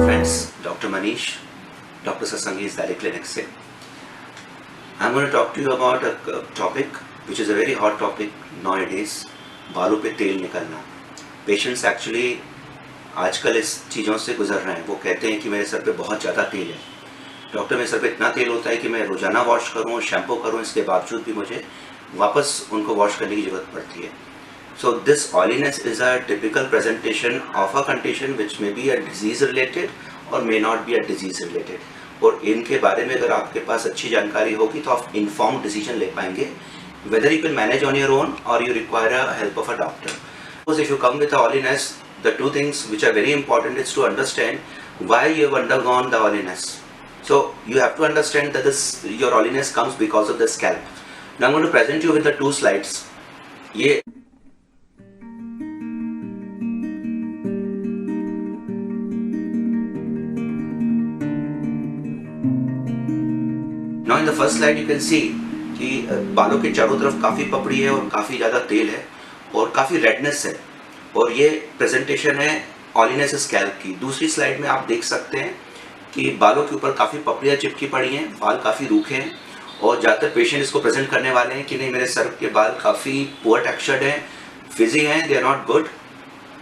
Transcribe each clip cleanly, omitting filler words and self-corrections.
Friends, Dr. Manish, Dr. Sasangi's Daily Clinic से I'm going to talk to you about a topic which is a very hot topic nowadays, बालों पे तेल निकलना. Patients actually आजकल इस चीज़ों से गुजर रहे हैं. वो कहते हैं कि मेरे सर पे बहुत ज़्यादा तेल है. डॉक्टर मेरे सर पे इतना तेल होता है कि मैं रोज़ाना वॉश करूँ, शैम्पू करूँ, इसके बावजूद भी मुझे वापस उनको वॉश करने की ज़रूरत पड़ती है. So this oiliness is a typical presentation of a condition which may be a disease related or may not be a disease related. और इनके बारे में अगर आपके पास अच्छी जानकारी होगी तो आप informed decision ले पाएंगे whether you can manage on your own or you require a help of a doctor. Because if you come with the oiliness, the two things which are very important is to understand why you have undergone the oiliness. So you have to understand that your oiliness comes because of the scalp. Now I'm going to present you with the two slides. ये Now in the first slide you can see कि बालों के चारों तरफ काफ़ी पपड़ी है और काफ़ी ज़्यादा तेल है और काफ़ी रेडनेस है और ये प्रेजेंटेशन है ऑयलीनेस स्कैल्प की. दूसरी स्लाइड में आप देख सकते हैं कि बालों के ऊपर काफ़ी पपड़ियाँ चिपकी पड़ी हैं, बाल काफ़ी रूखे हैं और ज़्यादातर पेशेंट इसको प्रेजेंट करने वाले हैं कि नहीं मेरे सर के बाल काफ़ी पुअर टेक्सचर्ड हैं, फिजी हैं, they are not good.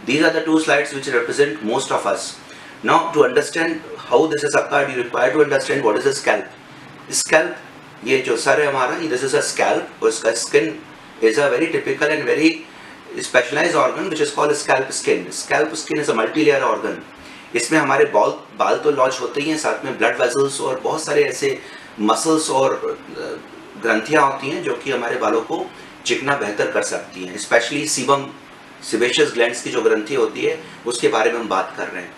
These are the two slides which represent most of us. Now to understand how this is occurred, you require to understand what is a scalp. Scalp, ये जो sir है हमारा, this is a scalp और इसका skin is a very typical and very specialized organ which is called scalp skin. Scalp skin is a multi-layer organ. इसमें हमारे बाल तो लॉन्च होते ही हैं, साथ में ब्लड वेसल्स और बहुत सारे ऐसे मसल्स और ग्रंथियाँ होती हैं जो कि हमारे बालों को चिकना बेहतर कर सकती हैं. स्पेशली सिबेशियस ग्लैंड्स की जो ग्रंथि होती है उसके बारे में हम बात कर रहे हैं.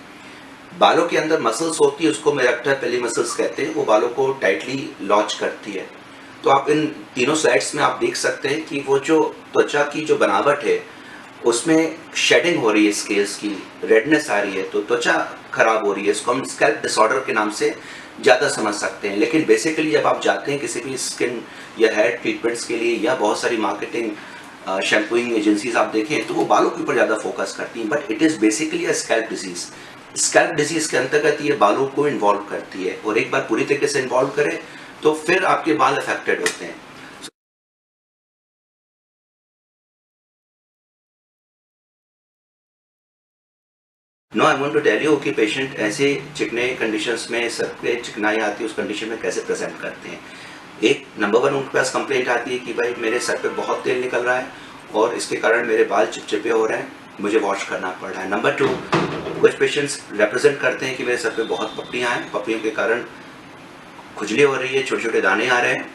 बालों के अंदर मसल्स होती है, उसको मेरेक्टर पेली मसल्स कहते हैं, वो बालों को टाइटली लॉन्च करती है. तो आप इन तीनों स्लाइड्स में आप देख सकते हैं कि वो जो त्वचा की जो बनावट है उसमें शेडिंग हो रही है, स्केल्स की रेडनेस आ रही है, तो त्वचा खराब हो रही है. इसको हम स्कैल्प डिसऑर्डर के नाम से ज़्यादा समझ सकते हैं. लेकिन बेसिकली जब आप जाते हैं किसी भी स्किन या हेयर ट्रीटमेंट्स के लिए या बहुत सारी मार्केटिंग शैम्पूइंग एजेंसीज आप देखें तो वो बालों के ऊपर ज़्यादा फोकस करती हैं, but it is basically a scalp disease. Scalp disease के अंतर्गत ये बालों को इन्वॉल्व करती है और एक बार पूरी तरीके से इन्वॉल्व करे तो फिर आपके बाल अफेक्टेड होते हैं. No I want to tell you कि पेशेंट ऐसे चिकने कंडीशंस में सर पे चिकनाई आती है, उस कंडीशन में कैसे प्रेजेंट करते हैं. एक नंबर 1 उनके पास कंप्लेंट आती है कि भाई मेरे सर पे बहुत तेल निकल रहा है और इसके कारण मेरे बाल चिपचिपे हो रहे हैं, मुझे वॉश करना पड़ रहा है. नंबर 2, कुछ पेशेंट्स रिप्रेजेंट करते हैं कि मेरे सर पे बहुत पपड़ियाँ हैं, पपड़ियों के कारण खुजली हो रही है, छोटे छोटे दाने आ रहे हैं,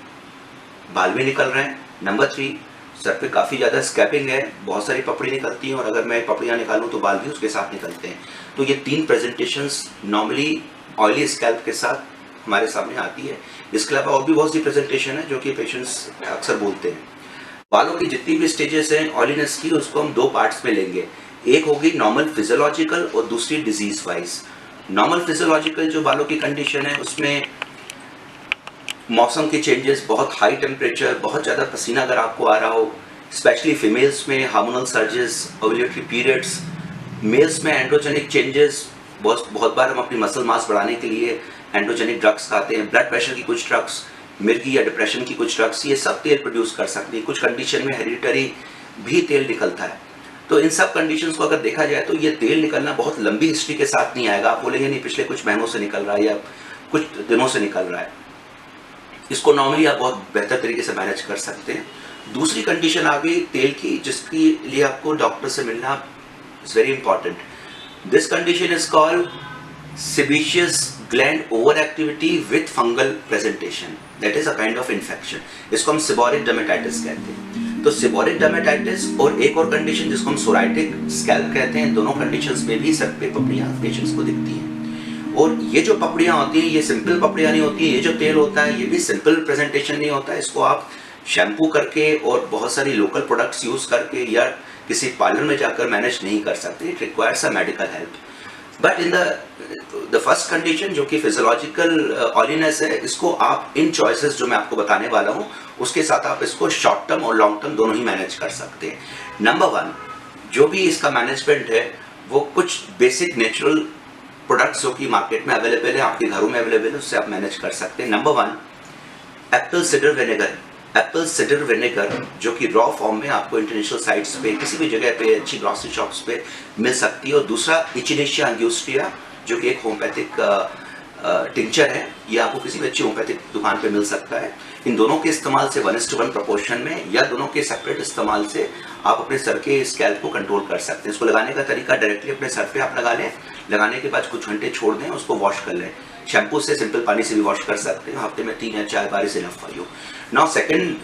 बाल भी निकल रहे हैं. नंबर 3, सर पे काफ़ी ज़्यादा स्कैपिंग है, बहुत सारी पपड़ी निकलती हैं और अगर मैं पपड़ियाँ निकालूँ तो बाल भी उसके साथ निकलते हैं. तो ये 3 प्रेजेंटेशंस नॉर्मली ऑयली स्कैल्प के साथ हमारे सामने आती है. इसके अलावा और भी बहुत सी प्रेजेंटेशन है जो कि पेशेंट्स अक्सर बोलते हैं. बालों की जितनी भी स्टेजेस हैं ऑयलीनेस की, उसको हम 2 पार्ट्स में लेंगे. एक होगी नॉर्मल फिजियोलॉजिकल और दूसरी डिजीज वाइज. नॉर्मल फिजियोलॉजिकल जो बालों की कंडीशन है उसमें मौसम के चेंजेस, बहुत हाई टेम्परेचर, बहुत ज़्यादा पसीना अगर आपको आ रहा हो, स्पेशली फीमेल्स में hormonal surges, ovulatory periods, males में एंड्रोजेनिक चेंजेस, बहुत बार हम अपनी मसल मास बढ़ाने के लिए एंड्रोजेनिक ड्रग्स खाते हैं, ब्लड प्रेशर की कुछ ड्रग्स, मिर्गी या डिप्रेशन की कुछ ड्रग्स, ये सब तेल प्रोड्यूस कर सकती है. कुछ कंडीशन में हेरिडिटरी भी तेल निकलता है. तो इन सब कंडीशंस को अगर देखा जाए तो ये तेल निकलना बहुत लंबी हिस्ट्री के साथ नहीं आएगा. आप बोलेंगे नहीं पिछले कुछ महीनों से निकल रहा है या कुछ दिनों से निकल रहा है. इसको नॉर्मली आप बहुत बेहतर तरीके से मैनेज कर सकते हैं. दूसरी कंडीशन आ गई तेल की, जिसके लिए आपको डॉक्टर से मिलना is very important. This condition is called sebaceous gland overactivity with fungal presentation. That is a kind of infection. इसको हम seborrheic dermatitis कहते हैं. तो seborrheic dermatitis और एक और कंडीशन जिसको हम psoriatic scalp कहते हैं, दोनों कंडीशंस में भी सर पे पपड़ियाँ पेशेंट्स को दिखती हैं. और ये जो पपड़ियाँ होती हैं ये सिंपल पपड़ियाँ नहीं होती है. ये जो तेल होता है ये भी सिंपल प्रेजेंटेशन नहीं होता है. इसको आप शैम्पू करके और बहुत सारी लोकल प्रोडक्ट्स यूज़ करके या किसी पार्लर में जाकर मैनेज नहीं कर सकते. It requires a medical help. But in the first condition जो कि फिजियोलॉजिकल ऑयलीनेस है, इसको आप इन चॉइसेस जो मैं आपको बताने वाला हूँ उसके साथ आप इसको शॉर्ट टर्म और लॉन्ग टर्म दोनों ही मैनेज कर सकते हैं। नंबर 1, जो भी इसका मैनेजमेंट है वो कुछ बेसिक नेचुरल प्रोडक्ट्स जो कि मार्केट में अवेलेबल है, आपके घरों में अवेलेबल है, उससे आप मैनेज कर सकते हैं। Number 1, Apple cider vinegar. Apple cider vinegar जो कि रॉ फॉर्म में आपको इंटरनेशनल साइट्स पे किसी भी जगह पे अच्छी ग्रॉसरी शॉप्स पे मिल सकती है। और दूसरा इचिनेशिया अंग्यूस्टिया जो कि एक होम्योपैथिक टिंचर है, ये आपको किसी भी अच्छी होम्योपैथिक दुकान पे मिल सकता है। इन दोनों के इस्तेमाल से 1:1 प्रोपोर्शन में या दोनों के सेपरेट इस्तेमाल से आप अपने सर के स्कैल्प को कंट्रोल कर सकते हैं। इसको लगाने का तरीका डायरेक्टली अपने सर पे आप लगा लें, लगाने के बाद कुछ घंटे छोड़ दें, उसको वॉश कर लें। शैम्पू से, सिंपल पानी से भी वॉश कर सकते हैं, हफ्ते में 3 या 4 bar is enough for you. Now second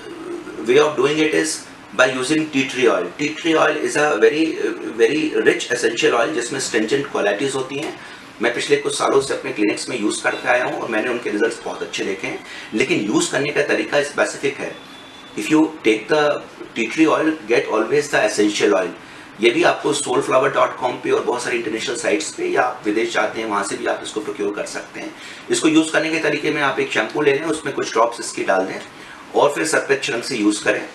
way of doing it is by using tea tree oil. Tea tree oil is a very rich essential oil जिसमें stringent qualities होती हैं। मैं पिछले कुछ सालों से अपने क्लिनिक्स में यूज़ करते आया हूँ और मैंने उनके रिजल्ट्स बहुत अच्छे देखे हैं, लेकिन यूज़ करने का तरीका स्पेसिफिक है। If you take the tea tree oil, get always the essential oil. ये भी आपको soulflower.com पे और बहुत सारी इंटरनेशनल साइट्स पे, या आप विदेश जाते हैं वहाँ से भी आप इसको प्रोक्योर कर सकते हैं। इसको यूज़ करने के तरीके में आप एक शैम्पू ले लें, उसमें कुछ ड्रॉप्स इसकी डाल दें और फिर सर पे ढंग से यूज़ करें।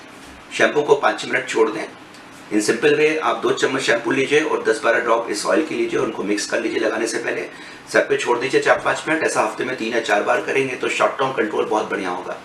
शैम्पू को 5 मिनट छोड़ दें। इन सिंपल वे आप 2 चम्मच शैम्पू लीजिए और 10-12 ड्रॉप इस ऑयल के लीजिए, उनको मिक्स कर लीजिए लगाने से पहले, सर पे छोड़ दीजिए 4-5 मिनट। ऐसा हफ्ते में 3 या 4 बार करेंगे तो शॉर्ट टर्म कंट्रोल बहुत बढ़िया होगा।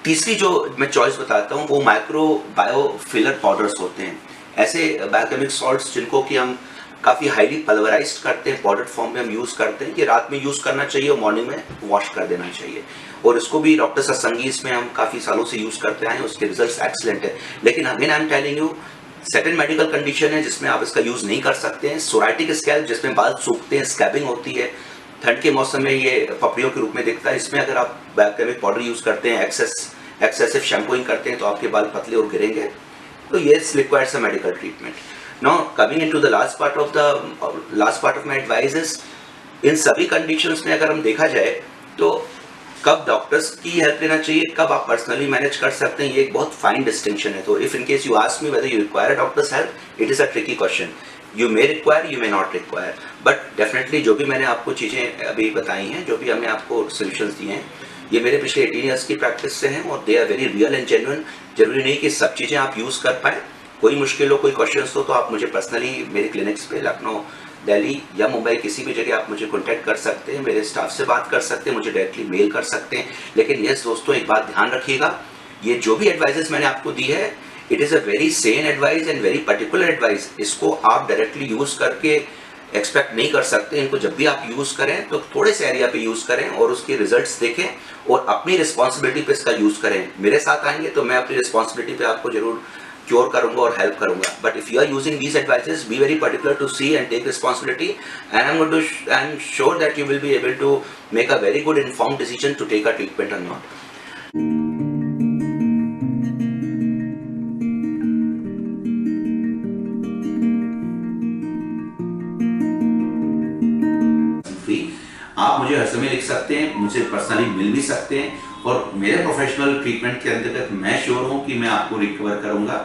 तीसरी जो मैं चॉइस बताता हूँ वो माइक्रो बायोफिलर पाउडर्स होते हैं, ऐसे बायोकेमिक सॉल्ट्स जिनको कि हम काफ़ी हाईली पल्वराइज्ड करते हैं, पाउडर फॉर्म में हम यूज़ करते हैं, कि रात में यूज़ करना चाहिए और मॉर्निंग में वॉश कर देना चाहिए। और इसको भी डॉक्टर सत्संगीज में हम काफ़ी सालों से यूज़ करते आए हैं, उसके रिजल्ट्स एक्सीलेंट है। लेकिन again I am telling you, certain medical condition है जिसमें आप इसका यूज़ नहीं कर सकते हैं। सोराइटिक स्कैल्प जिसमें बाल सूखते हैं, स्कैबिंग होती है, ठंड के मौसम में ये पपड़ियों के रूप में दिखता है, इसमें अगर आप बायोकेमिक पाउडर यूज़ करते हैं, एक्सेसिव शैम्पूइंग करते हैं तो आपके बाल पतले और गिरेंगे। तो yes, requires a medical treatment. Now coming into the last part of my advice is, इन सभी कंडीशंस में अगर हम देखा जाए तो कब डॉक्टर्स की हेल्प लेना चाहिए, कब आप पर्सनली मैनेज कर सकते हैं, ये एक बहुत फाइन डिस्टिंक्शन है। तो if in case you ask me whether you require a doctor's help, it is a tricky question. You may require, you may not require, but definitely जो भी मैंने आपको चीज़ें अभी बताई हैं, जो भी हमने आपको सोल्यूशंस दिए हैं, ये मेरे पिछले 18 ईयर्स की प्रैक्टिस से हैं और they are very real and genuine. जरूरी नहीं कि सब चीज़ें आप यूज़ कर पाएँ। कोई मुश्किल हो, कोई क्वेश्चंस हो तो आप मुझे पर्सनली मेरे क्लिनिक्स पे लखनऊ, दिल्ली या मुंबई किसी भी जगह आप मुझे कांटेक्ट कर सकते हैं, मेरे स्टाफ से बात कर सकते हैं, मुझे डायरेक्टली मेल कर सकते हैं। लेकिन यस दोस्तों, एक बात ध्यान रखिएगा, ये जो भी एडवाइजेस मैंने आपको दी है, it is a very sane advice and very particular advice. इसको आप डायरेक्टली यूज़ करके एक्सपेक्ट नहीं कर सकते। इनको जब भी आप यूज़ करें तो थोड़े से एरिया पे यूज़ करें और उसके रिजल्ट्स देखें और अपनी रिस्पॉन्सिबिलिटी पे इसका यूज़ करें। मेरे साथ आएंगे तो मैं अपनी रिस्पॉन्सिबिलिटी पे आपको जरूर क्योर करूंगा और हेल्प करूंगा, but if you are using these advices, be very particular to see and take responsibility, and I am sure that you will be able to make a very good informed decision to take a treatment or not. आप मुझे हर समय लिख सकते हैं, मुझे personally मिल भी सकते हैं, और मेरे प्रोफेशनल ट्रीटमेंट के अंतर्गत मैं श्योर हूं कि मैं आपको रिकवर करूंगा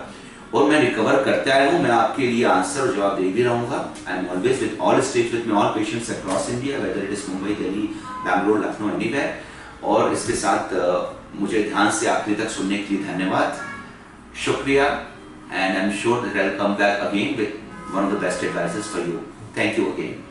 और मैं रिकवर करते आया हूं। मैं आपके लिए आंसर और जवाब दे भी रहूंगा। I am always with all stage with all patients across India, whether it is Mumbai, Delhi, Bangalore, Lucknow, anywhere. और इसके साथ मुझे ध्यान से आखिरी तक सुनने के लिए धन्यवाद, शुक्रिया, and I am sure that I will come back again with one of the best advices for you. Thank you again.